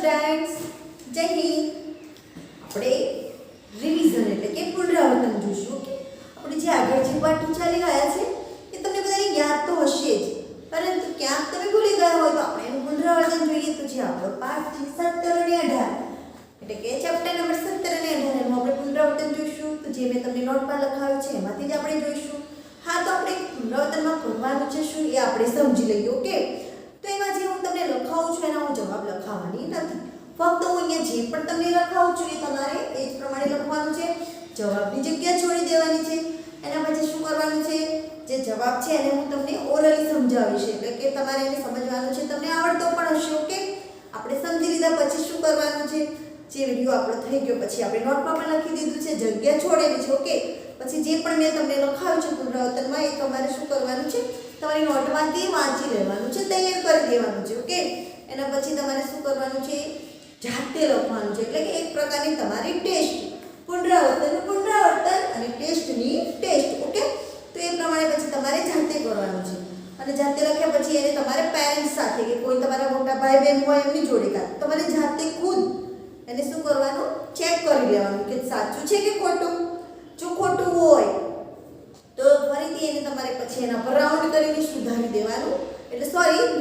Students, જય હિન્દ. આપણે revision એટલે કે પુનરાવર્તન જોઈશું. ઓકે, આપણે જે આગળ જે પાઠ ચાલી રહ્યા છે એ તમને બધાને યાદ તો હશે જ, પરંતુ ક્યાંક તમે ભૂલી ગયા હોય તો આપણે એનું પુનરાવર્તન જોઈએ. તો જે આપણો પાઠ છે 17 અને 18 એટલે કે ચેપ્ટર નંબર 17 અને 18 એનું આપણે પુનરાવર્તન જોઈશું. તો જે મેં તમને નોટમાં લખાવ્યું છે એમાંથી જ આપણે જોઈશું. હા, તો આપણે પુનરાવર્તનમાં કરવાનું છે શું એ આપણે સમજી લઈએ. ઓકે, તો એમાં જે હું તમને લખાવું છું એના હું જવાબ લખાવવાની નથી. ફક્ત હું અહીંયા જે પણ તમને લખાવું છું એ તમારે એ જ પ્રમાણે લખવાનું છે. જવાબની જગ્યા છોડી દેવાની છે. એના પછી શું કરવાનું છે, જે જવાબ છે એને હું તમને ઓરલી સમજાવીશ, એટલે કે તમારે એને સમજવાનું છે. તમને આવડતો પણ હશે. ઓકે, આપણે સમજી લીધા પછી શું કરવાનું છે, જે વિડિયો આપણો થઈ ગયો પછી આપણે નોટમાં પણ લખી દીધું છે, જગ્યા છોડેલી છે. ઓકે, પછી જે પણ મેં તમને લખાવ્યું છે પુનરાવર્તનમાં એ તમારે શું કરવાનું છે, તમારી નોટમાંથી વાંચી લેવાનું છે, તૈયાર કરી દેવાનું છે. ઓકે, એના પછી તમારે શું કરવાનું છે, જાતે લખવાનું છે. એટલે કે એક પ્રકારની તમારી ટેસ્ટ, પુનરાવર્તન અને ટેસ્ટની ટેસ્ટ. ઓકે, તો એ પ્રમાણે પછી તમારે જાતે કરવાનું છે. અને જાતે લખ્યા પછી એને તમારે પેરેન્ટ્સ સાથે કે કોઈ તમારા મોટા ભાઈ બહેન હોય એમની જોડે કાઢ તમારે જાતે ખુદ એને શું કરવાનું, ચેક કરી લેવાનું કે સાચું છે કે ખોટું. જો ખોટું હોય તો ફરીથી એને તમારે પછી એના પર રાઉન્ડ કરીને સુધારી દેવાનું, એટલે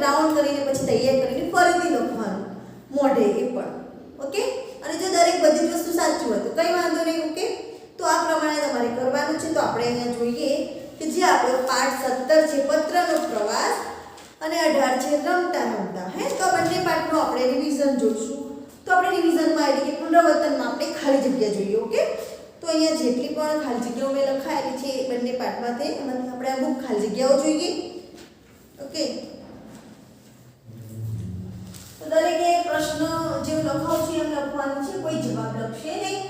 રાઉન્ડ કરીને પછી તૈયાર કરીને ફરીથી લખવાનું મોઢે એ પણ. ઓકે, અને જો દરેક બધી જ વસ્તુ સાચું હોય તો કંઈ વાંધો નહીં. ઓકે, તો આ પ્રમાણે તમારે કરવાનું છે. તો આપણે અહીંયા જોઈએ કે જે આપણો પાઠ 17 છે પત્રનો પ્રવાસ અને 18 છે રમતા રમતા. તો બંને પાઠનું આપણે રિવિઝન જોઈશું. તો આપણે રિવિઝનમાં એટલે કે પુનરાવર્તનમાં આપણે ખાલી જગ્યા જોઈએ. ઓકે, તો અહીંયા જેટલી પણ ખાલી જગ્યાઓ મેં લખાયેલી છે બંને પાઠમાંથી એમાંથી આપણે અમુક ખાલી જગ્યાઓ જોઈએ. ઓકે, તો દરેકે પ્રશ્ન જેવું લખાવું છે એમ લખવાનું છે, કોઈ જવાબ લખશે નહીં.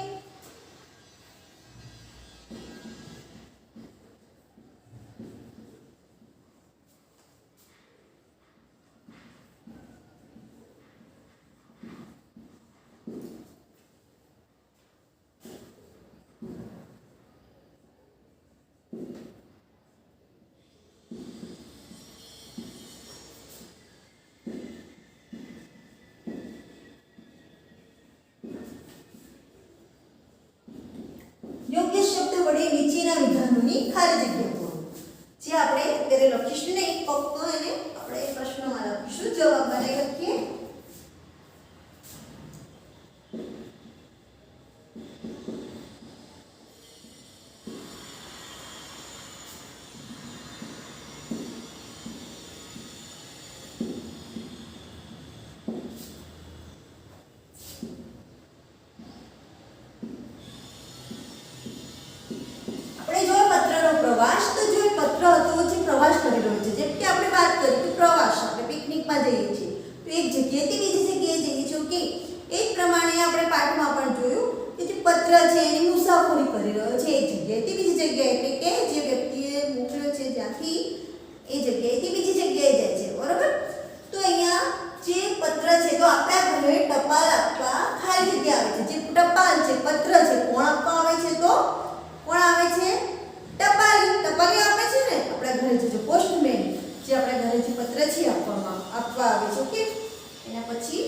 યોગ્ય શબ્દ વડે નીચેના વિધાનોની ખાલી જગ્યા પૂરો. જે આપણે અત્યારે લખીશું નહીં, ફક્ત એને આપણે પ્રશ્નમાં લખીશું, જવાબમાં નહીં લખીએ. પ્રવાસ, તો જો એ પત્ર હતો જે પ્રવાસ કરી રહ્યો છે, જેમ કે આપણે વાત કરી કે પ્રવાસ આપણે પિકનિકમાં જઈએ છીએ તો એક જગ્યાએથી બીજી જગ્યાએ જઈએ છીએ. ઓકે, એ જ પ્રમાણે આપણે પાઠમાં પણ જોયું કે જે પત્ર છે એની મુસાફરી કરી રહ્યો છે એક જગ્યાએથી બીજી જગ્યાએ, એટલે કે જે વ્યક્તિએ મોકલ્યો છે જ્યાંથી એ જગ્યાએથી બીજી જગ્યાએ જાય છે. બરોબર, તો અહીંયા જે પત્ર છે તો આપણા ઘરે ટપાલ આપવા ખાલી જગ્યા આવે છે. જે ટપાલ છે, પત્ર છે, કોણ આપવા આવે છે, તો કોણ આવે છે, ટપાલી આપે છે ને આપણા ઘરે જે પોસ્ટમેન, જે આપણા ઘરે જે પત્ર છે આપવા આવે છે. ઓકે, એના પછી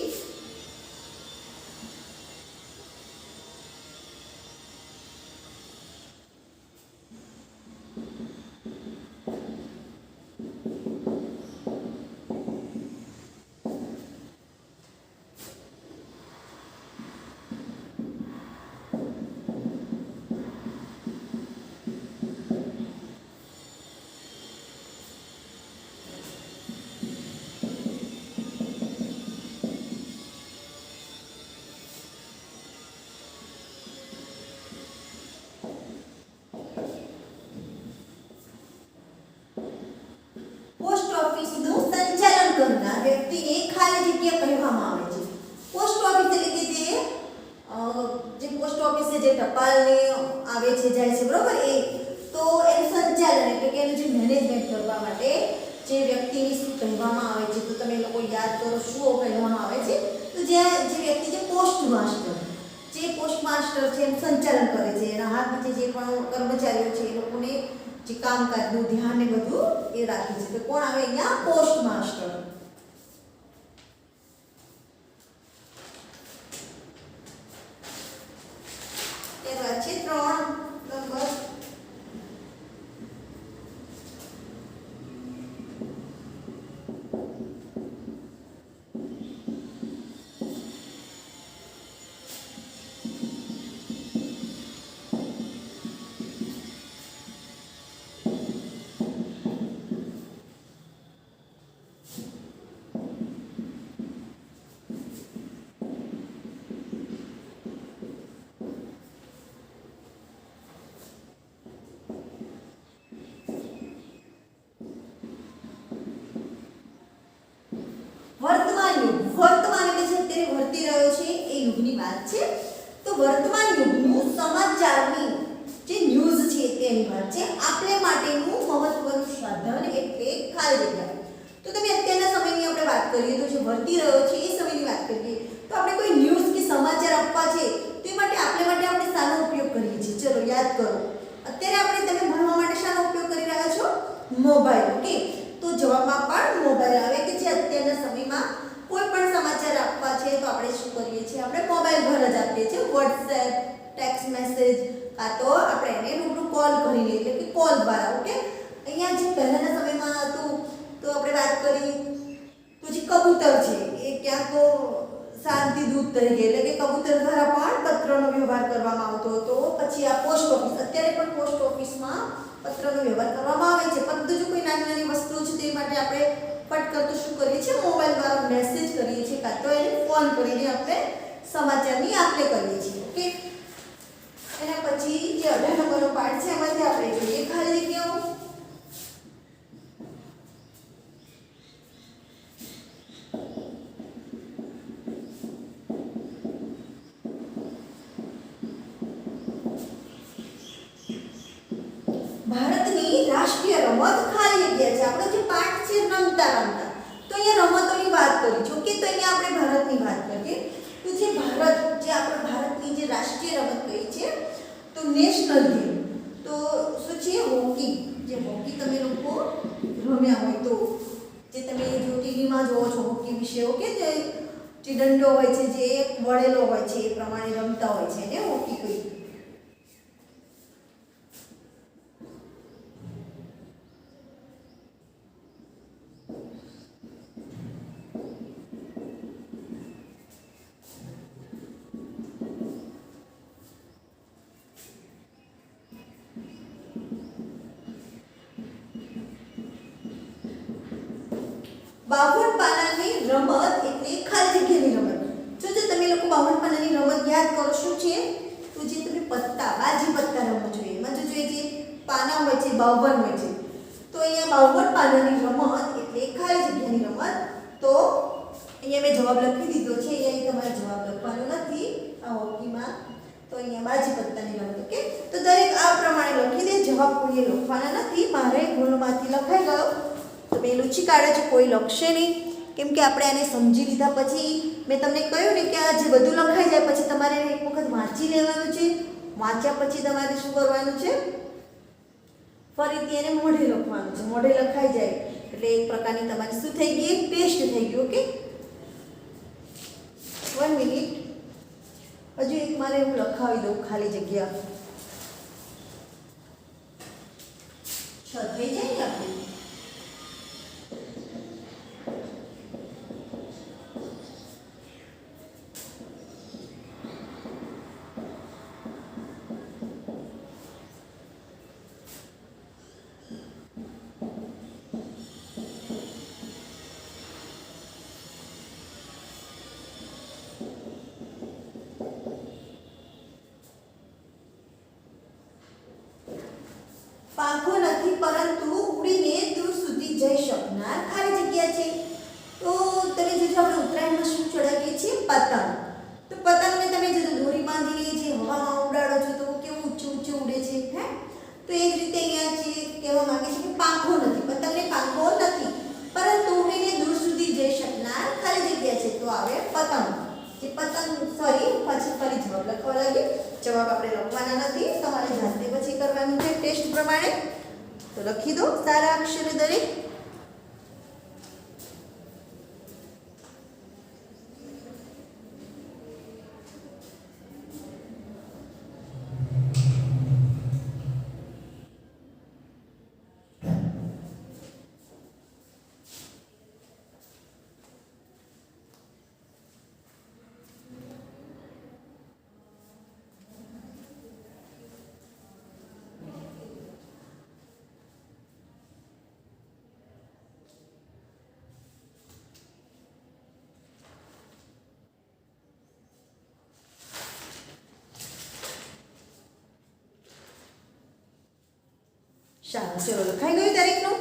વ્યક્તિને ખાલી જગ્યા કહેવામાં આવે છે. પોસ્ટ ઓફિસ એટલે કે જે પોસ્ટ ઓફિસે જે ટપાલને આવે છે જાય છે, બરોબર, એ તો એનું સંચાલન એટલે કે એનું જે મેનેજમેન્ટ કરવા માટે જે વ્યક્તિને શું કહેવામાં આવે છે, તો તમે લોકો યાદ કરો શું કહેવામાં આવે છે, તો જે વ્યક્તિ જે પોસ્ટ માસ્ટર છે એનું સંચાલન કરે છે. એના હાથ નીચે જે પણ કર્મચારીઓ છે એ લોકોને જે કામકાજનું ધ્યાન ને બધું એ રાખે છે. તો કોણ આવે અહીંયા, પોસ્ટ માસ્ટર. યુગની વાત છે. તો વર્તમાન યુગનું સમાચારની જે ન્યૂઝ છે તેની વાત છે. આપણે માટેનું મહત્વનું સાધન એટલે ખાલી જગ્યા. તો તમે અત્યારના સમયની આપણે વાત કરીએ તો જે વર્તી રહ્યો છે એ સમયની વાત કરીએ તો આપણે કોઈ ન્યૂઝ કે સમાચાર આપવા છે તે માટે આપણે શાનો ઉપયોગ કરીએ છીએ? ચલો યાદ કરો. અત્યારે આપણે તમે ભણવા માટે શાનો ઉપયોગ કરી રહ્યા છો? મોબાઈલ. ઓકે, તો જવાબમાં પણ મોબાઈલ આવે કે જે અત્યારના સમયમાં કોઈ પણ સમાચાર આપવા છે તો આપણે શું કરીએ છીએ? આપણે મોબાઈલ પર જ આપીએ છીએ. WhatsApp, ટેક્સ્ટ મેસેજ કાં તો આપણે એને રૂબરૂ કોલ કરીને એટલે કે કોલ દ્વારા. ઓકે, અહીંયા જે પહેલાના સમયમાં હતું તો આપણે વાત કરી તો જે કબૂતર છે એ ક્યાંક શાંતિ દૂત તરીકે એટલે કે કબૂતર દ્વારા પણ પત્રનો વ્યવહાર કરવામાં આવતો હતો. પછી આ પોસ્ટ ઓફિસ, અત્યારે પણ પોસ્ટ ઓફિસમાં પત્રનો વ્યવહાર કરવામાં આવે છે. પરંતુ જો કોઈ નાની નાની વસ્તુઓ છે તે માટે આપણે ફટ કરતું શું કરીએ છીએ? મોબાઈલ દ્વારા મેસેજ કરીએ છીએ કાં તો એને ફોન કરીને આપણે સમાચારની આપ-લે કરીએ છીએ. ઓકે, એના પછી જે 18 નંબરનો પાઠ છે એમાંથી આપણે જોઈએ ખાલી જગ્યાઓ. ભારતની રાષ્ટ્રીય રમત ખાલી જગ્યા છે. આપણો જે પાઠ છે રમતા રમતા, તો અહીંયા રમતોની વાત કરી છે. ઓકે, તો અહીંયા આપણે ભારતની વાત કરીએ તો જે ભારતની જે રાષ્ટ્રીય રમત કઈ છે તો નેશનલ ગેમ તો શું છે? હોકી. જે હોકી તમે લોકો રમ્યા હોય તો જે તમે જો ટીવીમાં જોવો છો હોકી વિશે. ઓકે, જે દંડો હોય છે જે વળેલો હોય છે એ પ્રમાણે રમતા હોય છે એને હોકી કહી. બાવન પાનાની રમત એટલે ખાલી જગ્યાની રમત. જો તમે લોકો 52 પાનાની રમત યાદ કરો શું છે? તો જે તમે પત્તા, બાજી પત્તા રમો છો એમાં જો જે પાના હોય છે 52 હોય છે. તો અહીંયા 52 પાનાની રમત એટલે ખાલી જગ્યાની રમત. તો અહીંયા મેં જવાબ લખી દીધો છે. અહીંયા તમારે જવાબ લખવાનો નથી આ હોકીમાં. તો અહીંયા બાજી પત્તાની રમત. ઓકે, તો દરેક આ પ્રમાણે લખી દે. જવાબ કોઈએ લખવાના નથી. મારે ગુણમાંથી લખાઈ ગયો. તમે લૂછી કાઢો છો, કોઈ લખશે નહીં કેમ કે આપણે આને સમજી લીધા પછી મેં તમને કહ્યું ને કે આ જે બધું લખાઈ જાય પછી તમારે એક વખત વાંચી લેવાનું છે. વાંચ્યા પછી તમારે શું કરવાનું છે? ફરીથી એને મોઢે લખવાનું છે. મોઢે લખાઈ જાય એટલે એક પ્રકારની તમારી શું થઈ ગઈ? ટેસ્ટ થઈ ગઈ. Okay, 1 minute. હજુ એક મારે હું લખાવી દઉં ખાલી જગ્યા. થઈ જાય ને આપણે. પાંખો નથી પરંતુ ઉડીને દૂર સુધી જઈ શકનાર ખાલી જગ્યા છે. તો તમે જોજો આપણે ઉત્તરાયણમાં શું ચડાવીએ છીએ? પતંગ. તો પતંગને તમે જો દોરી બાંધીને જે હવામાં ઉડાડો છો તો કેવું ઊંચું ઊંચું ઉડે છે. હે, તો એ જ રીતે અહીંયા છે કહેવા માંગે છે કે પાંખો નથી, પતંગને પાંખો નથી પરંતુ ઉડીને દૂર સુધી જઈ શકનાર ખાલી જગ્યા છે. તો આવે પતંગ. જે પતંગ પછી ફરી જવાબ લખવા લાગે. જવાબ આપણે લખવાના નથી, તમારે જાતે પછી કરવાનું છે ટેસ્ટ પ્રમાણે. તો લખી દો સારા અક્ષરે દરેક. સારું, ચલો લખાઈ ગયું દરેકનું.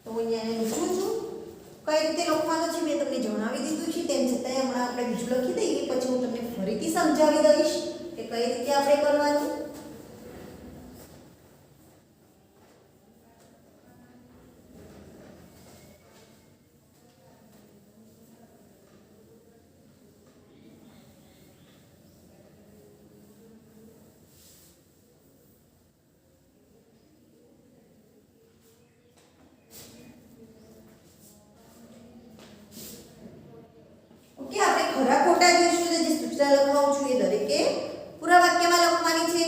તો હું અહીંયા એને લખું છું. કઈ રીતે લખવાનું છે મેં તમને જણાવી દીધું છે. તેમ છતાંય હમણાં આપણે બીજું લખી દઈએ પછી હું તમને ફરીથી સમજાવી દઈશ કે કઈ રીતે આપણે કરવાનું. ઓકે, આપણે ખરા ખોટા જોઈશું. જે સૂચના લખાવું છું એ દરેકે પૂરા વાક્યમાં લખવાની છે.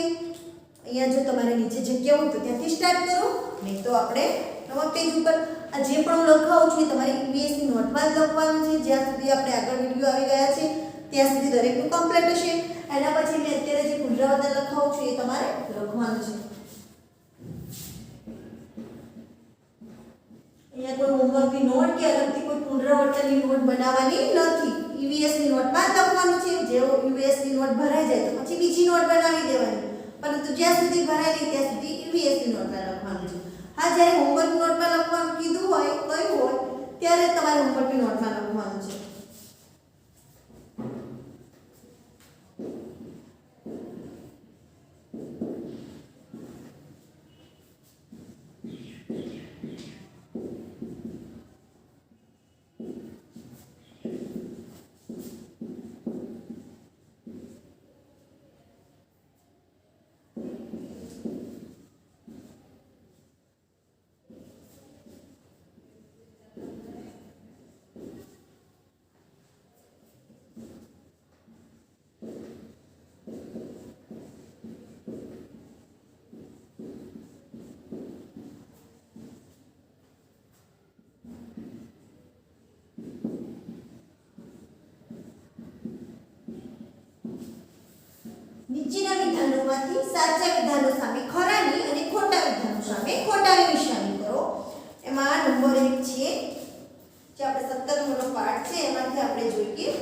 અહીંયા જો તમારે નીચે જગ્યા હોય તો ત્યાંથી સ્ટાર્ટ કરો, નહીં તો આપણે નવા પેજ ઉપર આ જે પણ હું લખાવું છું એ તમારે EVS ની નોટમાં જ લખવાનું છે. જ્યાં સુધી આપણે આગળ વિડિયો આવી ગયા છે ત્યાં સુધી દરેકનું કમ્પ્લીટ હશે. એના પછી મેં અત્યારે જે પુનરાવર્તન લખાવું છું એ તમારે લખવાનું છે. અહીંયા કોઈ હોમવર્કની નોટ કે અલગથી કોઈ પુનરાવર્તનની નોટ બનાવવાની નથી. EVS ની નોટમાં જ લખવાનું છે. જેવો EVS ની નોટ ભરાઈ જાય તો પછી બીજી નોટ બનાવી દેવાની, પરંતુ જ્યાં સુધી ભરાય નહીં ત્યાં સુધી EVS ની નોટમાં લખવાનું છે. હા, જ્યારે હોમવર્ક નોટમાં લખવાનું કીધું હોય કયું હોય ત્યારે તમારે હોમવર્કની નોટમાં લખવાનું છે. નીચેના વિધાનોમાંથી સાચા વિધાનો સામે ખરાની અને ખોટા વિધાનો સામે ખોટાની નિશાની કરો. એમાં નંબર 1 છે જે આપણે 17 નંબરનો પાઠ છે એમાંથી આપણે જોઈએ.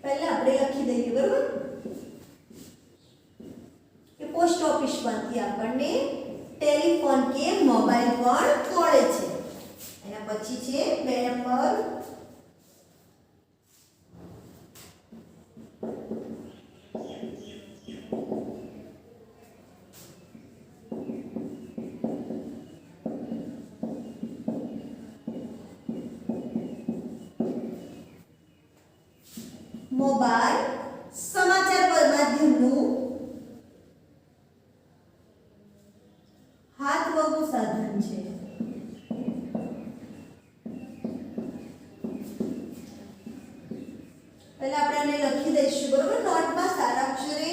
પહેલા આપણે લખી દઈએ, બરોબર, કે પોસ્ટ ઓફિસમાંથી આપણને ટેલિફોન કે મોબાઈલ પણ મળે છે. એના પછી છે 2 નંબર મોબાઈલ સમાચાર માધ્યમનું હાથવગું સાધન છે. પહેલા આપણે આને લખી દઈશું, બરોબર, નોટમાં સારા અક્ષરે.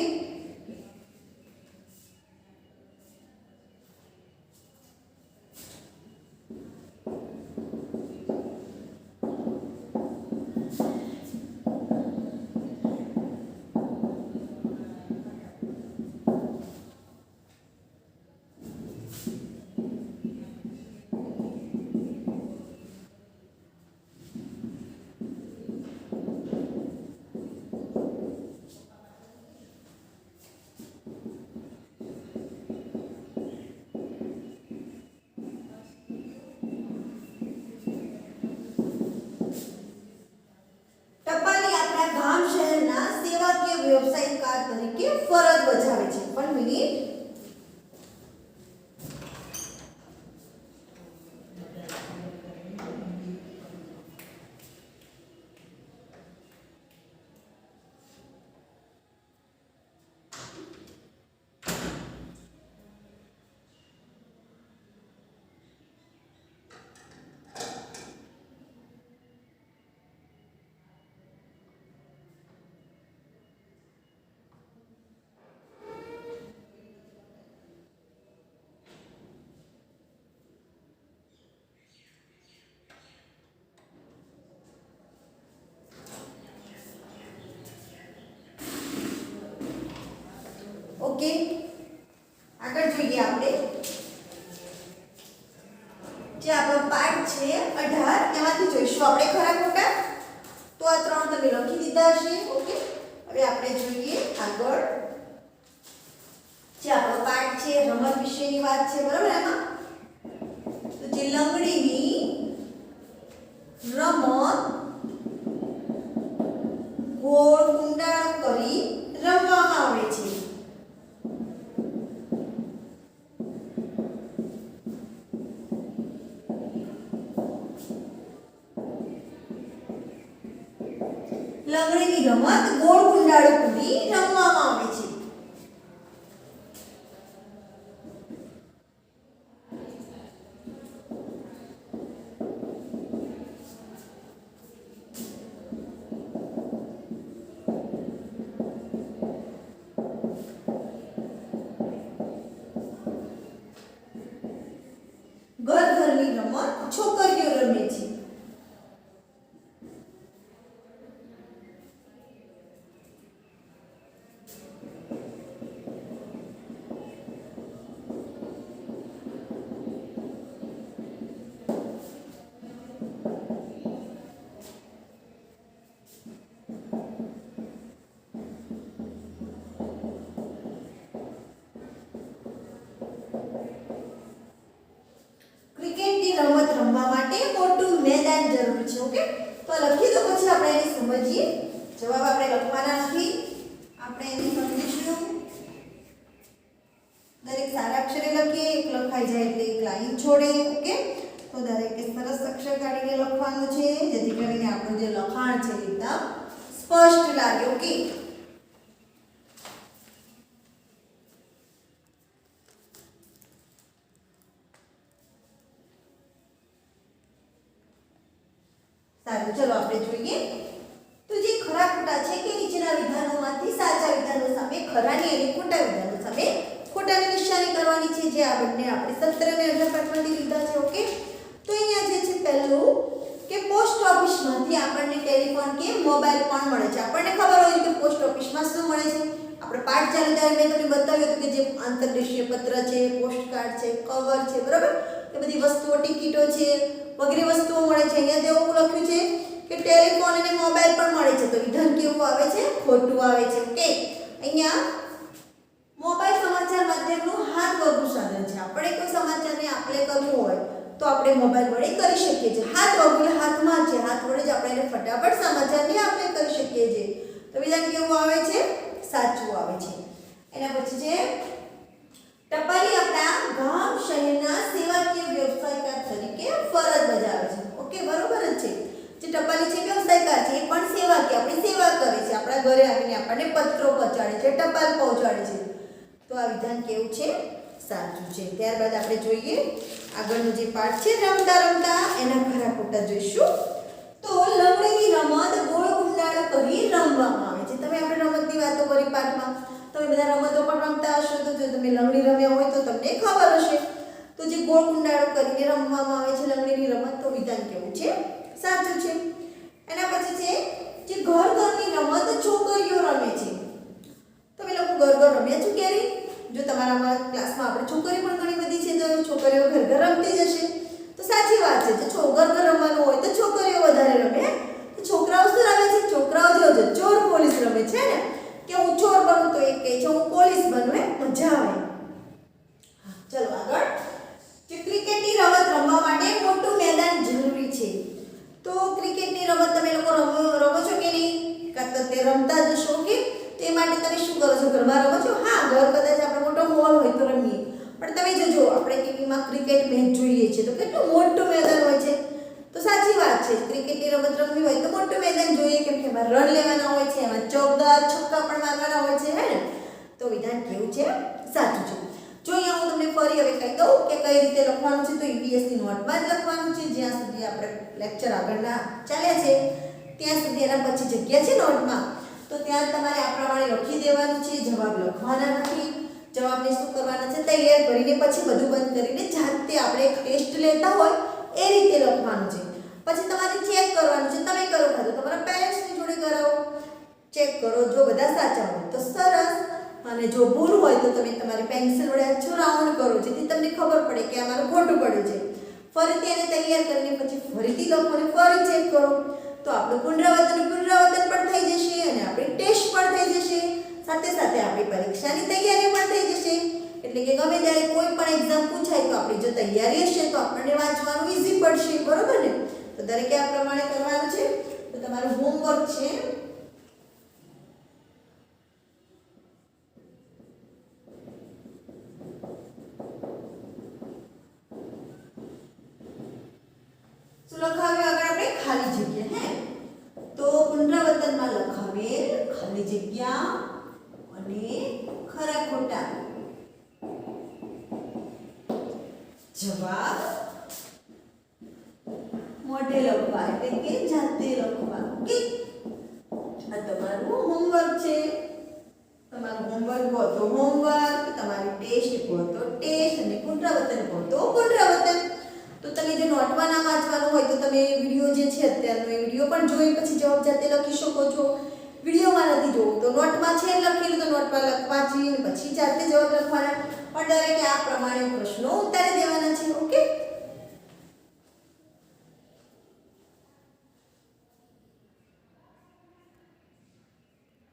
ઓકે, આગળ જોઈએ આપણે જે આપણો પાઠ છે 18 એમાંથી જોઈશું આપણે ખરા ખોટા. તો આ ત્રણ તમે લખી દીધા છે. ઓકે, હવે આપણે જોઈએ આગળ જે આપણો પાઠ છે રમત વિશેની વાત છે, બરાબર. એમાં તો જે લંગડીની રમત ગોળ કુંડાળ કરી રમવામાં આવે છે. લંગડીની રમત ગોળ કુંડાળો કરી રમવામાં આવે છે. ઘરની રમત છોકરીઓ રમે છે. ક્રિકેટની રમત રમવા માટે મોટું મેદાન જરૂરી છે. ઓકે, તો લખી દો, પછી આપણે એને સમજીએ. જવાબ આપણે લખવાના નથી, આપણે એને સમજીશું. દરેક સારા અક્ષરે લખીએ, એક લખાઈ જાય એટલે એક લાઈન છોડે. ઓકે, તો દરેકે સરસ અક્ષર કાઢીને લખવાનું છે, જેથી કરીને આપણું જે લખાણ છે એકદમ સ્પષ્ટ લાગે. ઓકે, સારું, ચલો આપણે જોઈએ. તો જે ખરા ખોટા છે કે નીચેના વિધાનોમાંથી સાચા વિધાનો સામે ખરાની અને ખોટા વિધાનો સામે ખોટાની નિશાની કરવાની છે, જે આ બંને આપણે 17 અને 18 પાઠમાંથી લીધા છે. ઓકે, તો અહીંયા જે છે પહેલું કે પોસ્ટ ઓફિસમાંથી આપણને ટેલિફોન કે મોબાઈલ પણ મળે છે. આપણને ખબર હોય કે પોસ્ટ ઓફિસમાં શું મળે છે. આપણે પાઠ ચાલુ ત્યારે મેં તમને બતાવ્યું હતું કે જે આંતરદેશીય પત્ર છે, પોસ્ટ કાર્ડ છે, કવર છે, બરાબર, એ બધી વસ્તુઓ, ટિકિટો છે વગેરે વસ્તુઓ મળે છે. અહીંયા તેવું લખ્યું છે કે ટેલિફોન અને મોબાઈલ પણ મળે છે. તો વિધાન કેવું આવે છે? ખોટું આવે છે. ઓકે, અહીંયા મોબાઈલ સમાચાર માધ્યમનું હાથ વગું સાધન છે. આપણે કોઈ સમાચારને આપલે કરવું હોય તો આપણે મોબાઈલ વડે કરી શકીએ છીએ. હાથ વગું એટલે હાથમાં છે, હાથ વડે જ આપણે એને ફટાફટ સમાચારને આપલે કરી શકીએ છીએ. તો વિધાન કેવું આવે છે? સાચું આવે છે. એના પછી છે ટપાલી આપણા ગામ શહેરના સેવાકીય વ્યવસાયકાર તરીકે ફરજ બજાવે છે. ઓકે, બરોબર જ છે. જે ટપાલી છે વ્યવસાયકાર છે, એ પણ સેવાકીય આપણી સેવા કરે છે. આપણા ઘરે આવીને આપણને પત્રો પહોંચાડે છે, ટપાલ પહોંચાડે છે. તો આ વિધાન કેવું છે? સાચું છે. ત્યારબાદ આપણે જોઈએ આગળનો જે પાઠ છે રમતા રમતા, એના ખરા ખોટા જોઈશું. તો લંગડીની રમત ગોળ કુંડાળ કરી રમવામાં આવે છે. તમે આપણે રમતની વાતો કરી પાઠમાં, તમે બધા રમતો પણ રમતા હશો. તો જો તમે લંગડી રમ્યા હોય તો તમને ખબર હશે. તો જે ગોળ કુંડાળો કરીને રમવામાં આવે છે લંગડીની રમત, તો વિધાન કેવું છે? સાચું છે. એના પછી છે જે ઘરની રમત છોકરીઓ રમે છે. તમે લોકો ઘર રમ્યા છો ક્યારે? જો તમારા ક્લાસમાં આપણે છોકરીઓ પણ ઘણી બધી છે, તો છોકરીઓ ઘર રમતી જ હશે. તો સાચી વાત છે. જો ઘર રમવાનું હોય તો છોકરીઓ વધારે રમે. તો છોકરાઓ શું રમે છે? છોકરાઓ જો ચોર પોલીસ રમે છે ને, કે હું ચોર બનું તો એક કહે છે હું પોલીસ બનું, એ મજા આવે. ચલો આગળ. જે ક્રિકેટની રમત રમવા માટે મોટું મેદાન જરૂરી છે. તો ક્રિકેટની રમત તમે લોકો રમો છો કે નહીં? કાં તો તે રમતા જ હશો. કે તે માટે તમે શું કરો છો? ઘરમાં રમો છો? હા, ઘર કદાચ આપણે મોટો હોલ હોય તો રમીએ. પણ તમે જોજો આપણે ટીવીમાં ક્રિકેટ મેચ જોઈએ છે તો કેટલું મોટું મેદાન હોય છે. તો સાચી વાત છે, ક્રિકેટની રમત રમવી હોય તો મોટું મેદાન જોઈએ, કેમ કે એમાં રન લેવાના હોય છે, એમાં ચોગ્ગા છક્કા પણ મારવાના હોય છે, હે ને? તો વિધાન કેવું છે? સાચું છે. જો અહીંયા હું તમને ફરી હવે કહી દઉં કે કઈ રીતે લખવાનું છે. તો ઈવીએસની નોટમાં જ લખવાનું છે. જ્યાં સુધી આપણે લેક્ચર આગળના ચાલ્યા છે ત્યાં સુધી એના પછી જગ્યા છે નોટમાં, તો ત્યાં તમારે આ પ્રમાણે લખી દેવાનું છે. જવાબ લખવાના નથી. જવાબને શું કરવાના છે? તૈયાર કરીને પછી બધું બંધ કરીને જાતે આપણે એક ટેસ્ટ લેતા હોય એ રીતે લખવાનું છે. પછી તમારે ચેક કરવાનું છે. તમે કરો ખાતો તમારા પેરેન્ટ્સની જોડે કરાવો, ચેક કરો. જો બધા સાચા હોય તો સરસ, અને જો ભૂલ હોય તો તમે તમારી પેન્સિલ વડે આછો રાઉન્ડ કરો જેથી તમને ખબર પડે કે આ મારું ખોટું પડ્યું છે. ફરીથી એને તૈયાર કરીને પછી ફરીથી લખો અને ફરી ચેક કરો તો આપણું પુનરાવર્તન પણ થઈ જશે અને આપણી ટેસ્ટ પણ થઈ જશે. સાથે સાથે આપણી પરીક્ષાની તૈયારી પણ થઈ જશે. એટલે કે ગમે ત્યારે કોઈ પણ એક્ઝામ પૂછાય તો આપણી જો તૈયારી હશે તો આપણને વાંચવાનું ઈઝી પડશે. બરોબર ને? તો દરેકે આ પ્રમાણે કરવાનું છે. તો તમારું હોમવર્ક છે શું લખાવ્યું આગળ આપણે ખાલી જગ્યા. હે તો પુનરાવર્તનમાં લખાવેલ ખાલી જગ્યા અને ખરા ખોટા જવાબ મોઢે લખવા એટલે કે જાતે લખવા. ઓકે, આ તમારું હોમવર્ક છે. તમારું હોમવર્ક કહો તો હોમવર્ક, તમારી ટેસ્ટ કહો તો ટેસ્ટ અને પુનરાવર્તન કહો તો પુનરાવર્તન. તો તમે જો નોટમાં ના વાંચવાનું હોય તો તમે વિડીયો જે છે અત્યારનો એ વિડીયો પણ જોઈ પછી જવાબ જાતે લખી શકો છો. વિડીયોમાં નથી જોવું તો નોટમાં છે લખેલું તો નોટમાં વાંચીને પછી જાતે જવાબ લખવાના. પણ દરેકે આ પ્રમાણે પ્રશ્નો ઉતારી દેવાના છે. ઓકે.